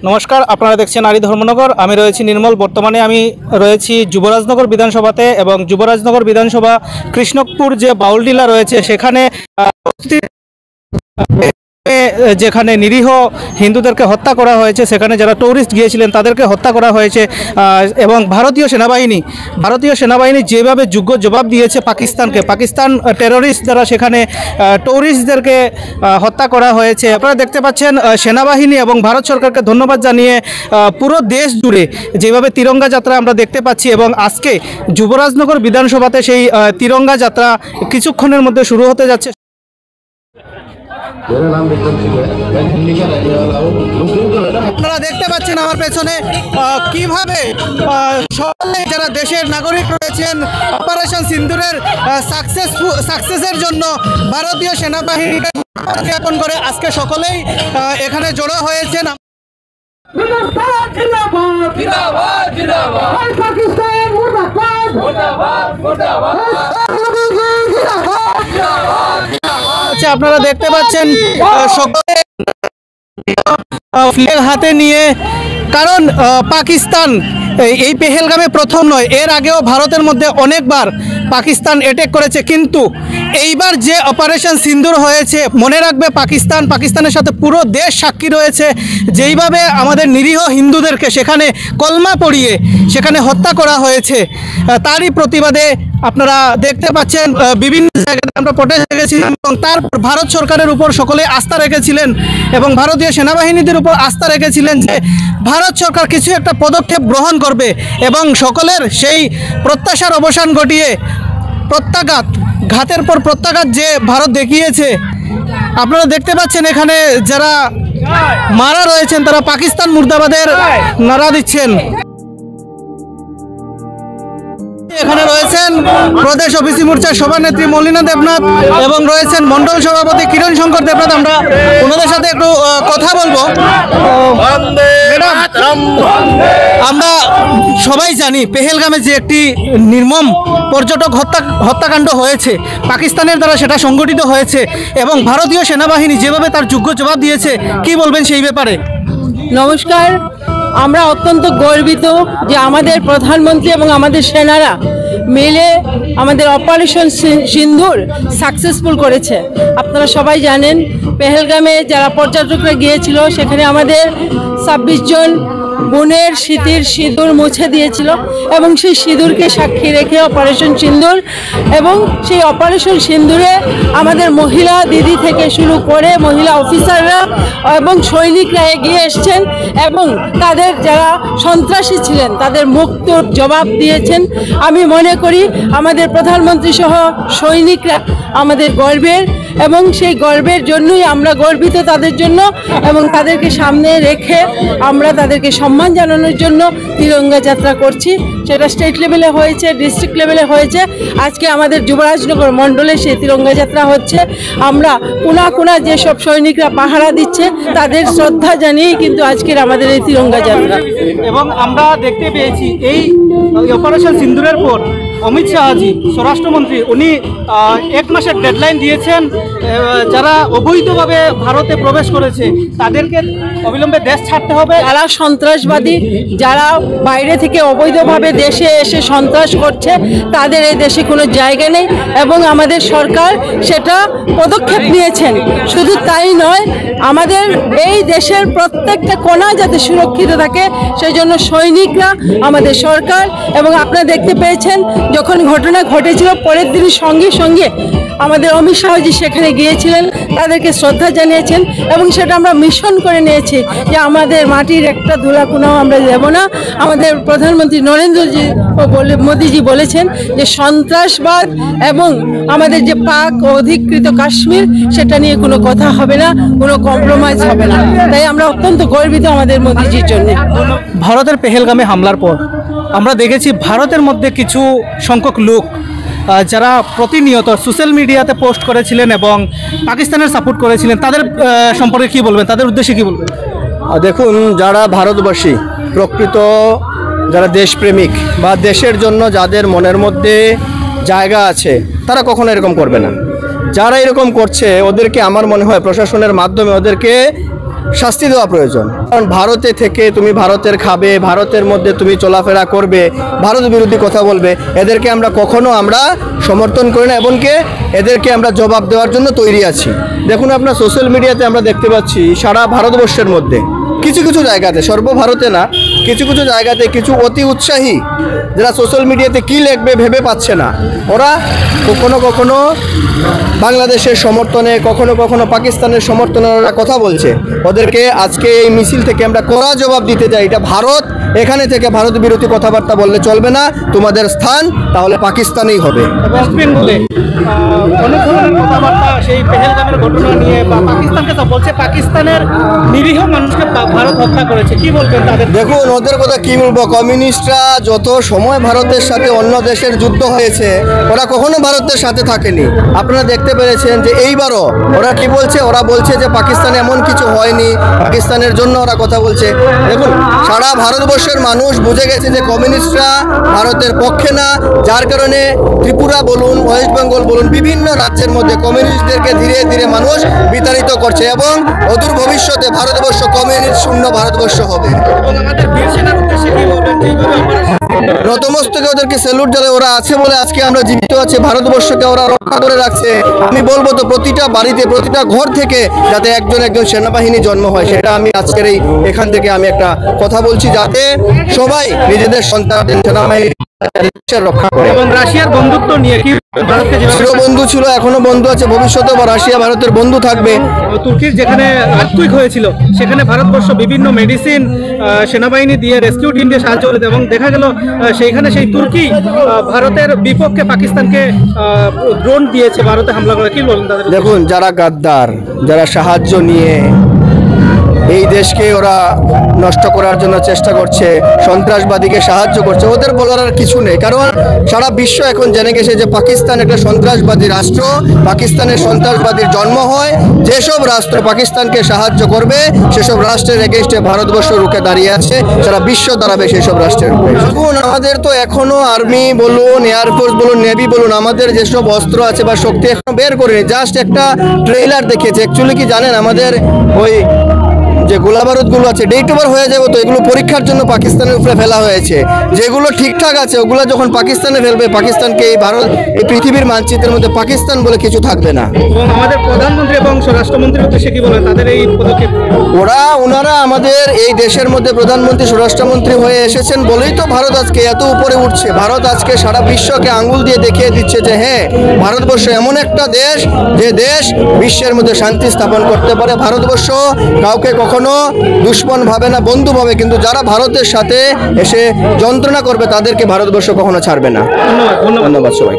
নমস্কার, আপনারা দেখছেন আরি ধর্মনগর। আমি রয়েছি নির্মল। বর্তমানে আমি রয়েছি যুবরাজনগর বিধানসভাতে এবং যুবরাজনগর বিধানসভা কৃষ্ণকপুর যে বাউলডিলা রয়েছে সেখানে যেখানে নিরীহ হিন্দুদেরকে হত্যা করা হয়েছে, সেখানে যারা টুরিস্ট গিয়েছিলেন তাদেরকে হত্যা করা হয়েছে এবং ভারতীয় সেনাবাহিনী যেভাবে যোগ্য জবাব দিয়েছে পাকিস্তান টেররিস্ট দ্বারা সেখানে টুরিস্টদেরকে হত্যা করা হয়েছে। আপনারা দেখতে পাচ্ছেন সেনাবাহিনী এবং ভারত সরকারকে ধন্যবাদ জানিয়ে পুরো দেশ জুড়ে যেভাবে তিরঙ্গা যাত্রা আমরা দেখতে পাচ্ছি এবং আজকে যুবরাজনগর বিধানসভাতে সেই তিরঙ্গা যাত্রা কিছুক্ষণের মধ্যে শুরু হতে যাচ্ছে। আপনারা দেখতে পাচ্ছেন আমার পেছনে কিভাবে সকলে যারা দেশের নাগরিক রয়েছেন অপারেশন সিন্দুরের সাকসেসের জন্য ভারতীয় সেনাবাহিনীকে জ্ঞাপন করে আজকে সকলেই এখানে জড়ো হয়েছেন। আপনারা দেখতে পাচ্ছেন সকলে ফ্ল্যাগ হাতে নিয়ে, কারণ পাকিস্তান এই পেহেলগামে প্রথম নয়, এর আগেও ভারতের মধ্যে অনেকবার পাকিস্তান অ্যাটাক করেছে, কিন্তু এইবার যে অপারেশন সিন্দুর হয়েছে মনে রাখবে পাকিস্তানের সাথে পুরো দেশ সাক্ষী রয়েছে। যেইভাবে আমাদের নিরীহ হিন্দুদেরকে সেখানে কলমা পড়িয়ে সেখানে হত্যা করা হয়েছে, তারই প্রতিবাদে আপনারা দেখতে পাচ্ছেন বিভিন্ন জায়গায় আমরা প্রোটেস্ট দেখেছিলাম এবং তারপর ভারত সরকারের উপর সকলে আস্থা রেখেছিলেন এবং ভারতীয় সেনাবাহিনীদের উপর আস্থা রেখেছিলেন যে ভারত সরকার কিছু একটা পদক্ষেপ গ্রহণ করবে এবং সকলের সেই প্রত্যাশার অবসান ঘটিয়ে ঘাতের পর প্রত্যাঘাত যে ভারত দেখিয়েছে। আপনারা দেখতে পাচ্ছেন এখানে যারা মারা রয়েছেন তারা পাকিস্তান মুর্দাবাদের নারা দিচ্ছেন। এখানে রয়েছেন প্রদেশ ওবিসি মোর্চার সভানেত্রী মলিনা দেবনাথ এবং রয়েছেন মন্ডল সভাপতি কিরণ শঙ্কর দেবনাথ। আমরা ওনাদের সাথে একটু কথা বলবো। আমরা সবাই জানি পেহেলগামে যে একটি নির্মম পর্যটক হত্যাকাণ্ড হয়েছে, পাকিস্তানের দ্বারা সেটা সংগঠিত হয়েছে এবং ভারতীয় সেনাবাহিনী যেভাবে তার যোগ্য জবাব দিয়েছে, কি বলবেন সেই ব্যাপারে? নমস্কার, আমরা অত্যন্ত গর্বিত যে আমাদের প্রধানমন্ত্রী এবং আমাদের সেনারা মিলে আমাদের অপারেশন সিন্দুর সাকসেসফুল করেছে। আপনারা সবাই জানেন পেহেলগামে যারা পর্যটকরা গিয়েছিল সেখানে আমাদের 26 জন বোনের স্মৃতির সিঁদুর মুছে দিয়েছিল এবং সেই সিঁদুরকে সাক্ষী রেখে অপারেশন সিন্দুর এবং সেই অপারেশন সিন্দুরে আমাদের মহিলা দিদি থেকে শুরু করে মহিলা অফিসাররা এবং সৈনিকরা এগিয়ে এসছেন এবং তাদের যারা সন্ত্রাসী ছিলেন তাদের মুক্তির জবাব দিয়েছেন। আমি মনে করি আমাদের প্রধানমন্ত্রী সহ সৈনিকরা আমাদের গর্বের এবং সেই গর্বের জন্যই আমরা গর্বিত তাদের জন্য এবং তাদেরকে সামনে রেখে আমরা তাদেরকে সম্মান জানানোর জন্য তিরঙ্গা যাত্রা করছি। সেটা স্টেট লেভেলে হয়েছে, ডিস্ট্রিক্ট লেভেলে হয়েছে, আজকে আমাদের যুবরাজনগর মণ্ডলে সেই তিরঙ্গা যাত্রা হচ্ছে। আমরা কোনা যেসব সৈনিকরা পাহারা দিচ্ছে তাদের শ্রদ্ধা জানিয়েই কিন্তু আজকের আমাদের এই তিরঙ্গা যাত্রা। এবং আমরা দেখতে পেয়েছি এই অপারেশন সিন্দুরের পর অমিত শাহজি স্বরাষ্ট্রমন্ত্রী উনি 1 মাসের ডেডলাইন দিয়েছেন। যারা অবৈধভাবে ভারতে প্রবেশ করেছে তাদেরকে অবিলম্বে দেশ ছাড়তে হবে। যারা সন্ত্রাসবাদী, যারা বাইরে থেকে অবৈধভাবে দেশে এসে সন্ত্রাস করছে তাদের এই দেশে কোনো জায়গা নেই এবং আমাদের সরকার সেটা পদক্ষেপ নিয়েছেন। শুধু তাই নয়, আমাদের এই দেশের প্রত্যেকটা কোণা যাতে সুরক্ষিত থাকে সেই জন্য সৈনিকরা, আমাদের সরকার এবং আপনারা দেখতে পেয়েছেন যখন ঘটনা ঘটেছিল পরের দিনের সঙ্গে আমাদের অমিত শাহজি সেখানে গিয়েছিলেন, তাদেরকে শ্রদ্ধা জানিয়েছেন এবং সেটা আমরা মিশন করে নিয়েছি যে আমাদের মাটির একটা ধুলাকুনাও আমরা দেব না। আমাদের প্রধানমন্ত্রী নরেন্দ্রজি মোদিজি বলেছেন যে সন্ত্রাসবাদ এবং আমাদের যে পাক অধিকৃত কাশ্মীর সেটা নিয়ে কোনো কথা হবে না, কোনো কম্প্রোমাইজ হবে না। তাই আমরা অত্যন্ত গর্বিত আমাদের মোদিজির জন্য। ভারতের পেহেলগামে হামলার পর আমরা দেখেছি ভারতের মধ্যে কিছু সংখ্যক লোক যারা প্রতিনিয়ত সোশ্যাল মিডিয়াতে পোস্ট করেছিলেন এবং পাকিস্তানের সাপোর্ট করেছিলেন, তাদের সম্পর্কে কি বলবেন, তাদের উদ্দেশ্যে কি বলবেন? দেখুন, যারা ভারতবাসী প্রকৃত যারা দেশপ্রেমিক বা দেশের জন্য যাদের মনের মধ্যে জায়গা আছে তারা কখনো এরকম করবে না। যারা এরকম করছে ওদেরকে আমার মনে হয় প্রশাসনের মাধ্যমে ওদেরকে শাস্তি দেওয়া প্রয়োজন। কারণ ভারতে থেকে তুমি ভারতের খাবে, ভারতের মধ্যে তুমি চলাফেরা করবে, ভারত বিরোধী কথা বলবে, এদেরকে আমরা কখনো সমর্থন করি না, এবং এদেরকে আমরা জবাব দেওয়ার জন্য তৈরি আছি। দেখুন, আপনার সোশ্যাল মিডিয়াতে আমরা দেখতে পাচ্ছি সারা ভারতবর্ষের মধ্যে কিছু কিছু জায়গাতে, সর্বভারতে না, কিছু কিছু জায়গাতে কিছু অতি উৎসাহী যারা সোশ্যাল মিডিয়াতে কী লিখবে ভেবে পাচ্ছে না, ওরা কখনো কখনো বাংলাদেশের সমর্থনে, কখনো কখনো পাকিস্তানের সমর্থনে ওরা কথা বলছে। ওদেরকে আজকে এই মিছিল থেকে আমরা কড়া জবাব দিতে যাই, এটা ভারত, এখানে থেকে ভারত বিরোধী কথাবার্তা বললে চলবে না, তোমাদের স্থান তাহলে পাকিস্তানেই হবে। ওয়েস্ট বেঙ্গলে অনেক ধরনের কথাবার্তা সেই পেহেলগামের ঘটনা নিয়ে বা পাকিস্তানকে তো বলছে পাকিস্তানের নিরীহ মানুষকে ভারত হত্যা করেছে, কি বলবেন তাদের? দেখুন, ওদের কথা কি বলবো, কমিউনিস্টরা যত সময় ভারতের সাথে অন্য দেশের যুদ্ধ হয়েছে ওরা কখনো ভারতের সাথে থাকেনি। আপনারা দেখতে পেরেছেন যে এইবারও ওরা কি বলছে, ওরা বলছে যে পাকিস্তানে এমন কিছু হয়নি, পাকিস্তানের জন্য ওরা কথা বলছে। দেখুন, সারা ভারতবর্ষের মানুষ বুঝে গেছে যে কমিউনিস্টরা ভারতের পক্ষে না, যার কারণে ত্রিপুরা বলুন, ওয়েস্ট বেঙ্গল বলুন, বিভিন্ন রাজ্যের মধ্যে কমিউনিস্টদেরকে ধীরে ধীরে মানুষ বিতাড়িত করছে, এবং অদূর ভবিষ্যতে ভারতবর্ষ কমিউনিস্ট শূন্য ভারতবর্ষ হবে। এবং আমাদের বীর সেনার উদ্দেশ্যে কি বলবেন? নতমস্তকে ওদেরকে স্যালুট জানাই, ওরা আছে বলে আজকে আমরা জীবিত আছি, ভারতবর্ষকে ওরা রক্ষা করে রাখছে। আমি বলবো তো প্রতিটা বাড়িতে, প্রতিটা ঘর থেকে যাতে একজন একজন সেনাবাহিনী জন্ম হয়, সেটা আমি আজকের এখান থেকে আমি একটা কথা বলছি, যাতে সবাই নিজেদের সন্তান সেনাবাহিনী রক্ষা করে। এবং রাশিয়ার বন্ধুত্ব নিয়ে কি ভারতকে ছিল বন্ধু ছিল, এখনো বন্ধু আছে, ভবিষ্যতে রাশিয়া ভারতের বন্ধু থাকবে। তুর্কির যেখানে আর্থকুইক হয়েছিল সেখানে ভারতবর্ষ বিভিন্ন মেডিসিন সেনাবাহিনী দিয়ে, রেস্কিউ টিম দিয়ে সাহায্য করেছে, এবং দেখা গেল সেইখানে সেই তুর্কি ভারতের বিপক্ষে পাকিস্তানকে ড্রোন দিয়েছে ভারতে হামলা করে, কি বলবেন তাদের? দেখুন, যারা গাদ্দার, যারা সাহায্য নিয়ে এই দেশকে ওরা নষ্ট করার জন্য চেষ্টা করছে, সন্ত্রাসবাদীকে সাহায্য করছে, ওদের বলার আর কিছু নেই। কারণ সারা বিশ্ব এখন জেনে গেছে যে পাকিস্তান একটা সন্ত্রাসবাদী রাষ্ট্র, পাকিস্তানের সন্ত্রাসবাদীর জন্ম হয়। যেসব রাষ্ট্র পাকিস্তানকে সাহায্য করবে সেসব রাষ্ট্রের এগেইনস্টে ভারতবর্ষ রুখে দাঁড়িয়ে আছে, সারা বিশ্ব দাঁড়াবে সেই সব রাষ্ট্রের উপরে। দেখুন, আমাদের তো এখনো আর্মি বলুন, এয়ারফোর্স বলুন, নেভি বলুন, আমাদের যেসব অস্ত্র আছে বা শক্তি এখনো বের করেনি, জাস্ট একটা ট্রেইলার দেখিয়েছে। অ্যাকচুয়ালি কি জানেন, আমাদের ওই যে গোলাবারুদগুলো আছে ডেট ওভার হয়ে যাবে, তো এগুলো পরীক্ষার জন্য পাকিস্তানের উপরে ফেলা হয়েছে। যেগুলো ঠিকঠাক আছে ওগুলো যখন পাকিস্তানে ফেলবে, পাকিস্তানকে এই ভারত, এই পৃথিবীর মানচিত্রের মধ্যে পাকিস্তান বলে কিছু থাকবে না। এবং আমাদের প্রধানমন্ত্রী এবং স্বরাষ্ট্রমন্ত্রীর উদ্দেশ্যে কি বলেন তাদের এই পদক্ষেপ? ওনারা আমাদের এই দেশের মধ্যে প্রধানমন্ত্রী, স্বরাষ্ট্রমন্ত্রী হয়ে এসেছেন বলেই তো ভারত আজকে এত উপরে উঠছে। ভারত আজকে সারা বিশ্বকে আঙ্গুল দিয়ে দেখিয়ে দিচ্ছে যে হ্যাঁ, ভারতবর্ষ এমন একটা দেশ যে দেশ বিশ্বের মধ্যে শান্তি স্থাপন করতে পারে। ভারতবর্ষ কাউকে কখনো দুশ্মন ভাবে না, বন্ধু ভাবে, কিন্তু যারা ভারতের সাথে এসে যন্ত্রণা করবে তাদেরকে ভারতবর্ষ কখনো ছাড়বে না। ধন্যবাদ। ধন্যবাদ সবাই।